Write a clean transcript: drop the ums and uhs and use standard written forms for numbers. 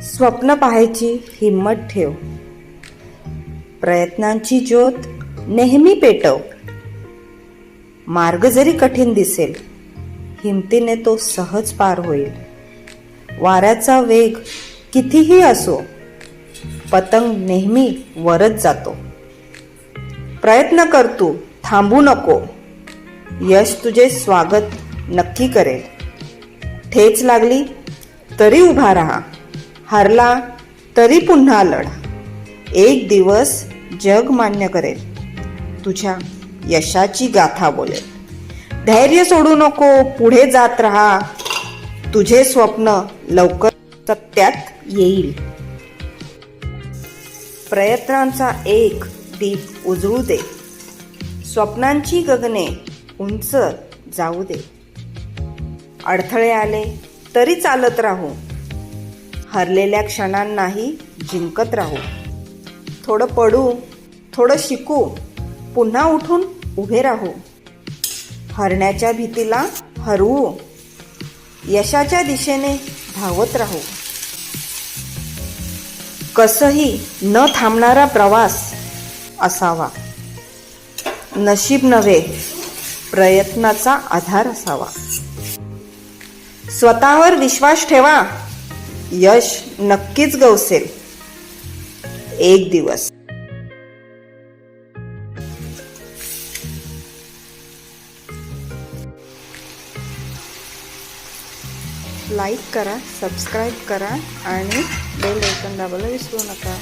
स्वप्न पाहायची हिम्मत ठेव, प्रयत्नांची ज्योत नेहमी पेटव. मार्ग जरी कठीण दिसेल, हिमतीने तो सहज पार होईल. वाऱ्याचा वेग कितीही असो, पतंग नेहमी वरच जातो. प्रयत्न कर तू, थांबू नको, यश तुझे स्वागत नक्की करेल. ठेच लागली तरी उभा राहा, हारला तरी पुन्हा लढ. एक दिवस जग मान्य करेल, तुझ्या यशाची गाथा बोलेल. धैर्य सोडू नको, पुढे जात राहा, तुझे स्वप्न लवकर सत्यात येईल. प्रयत्नांचा एक दीप उजळू दे, स्वप्नांची गगने उंच जाऊ दे. अडथळे आले तरी चालत राहू, हरलेल्या क्षणांनाही जिंकत राहू. थोडं पडू, थोडं शिकू, पुन्हा उठून उभे राहू. हरण्याच्या भीतीला हरवू, यशाच्या दिशेने धावत राहू. कसंही न थांबणारा प्रवास असावा, नशीब नव्हे प्रयत्नाचा आधार असावा. स्वतःवर विश्वास ठेवा, यश नक्कीच गवसेल एक दिवस. लाईक करा, सबस्क्राईब करा आणि बेल आयकॉन दाबायला विसरू नका.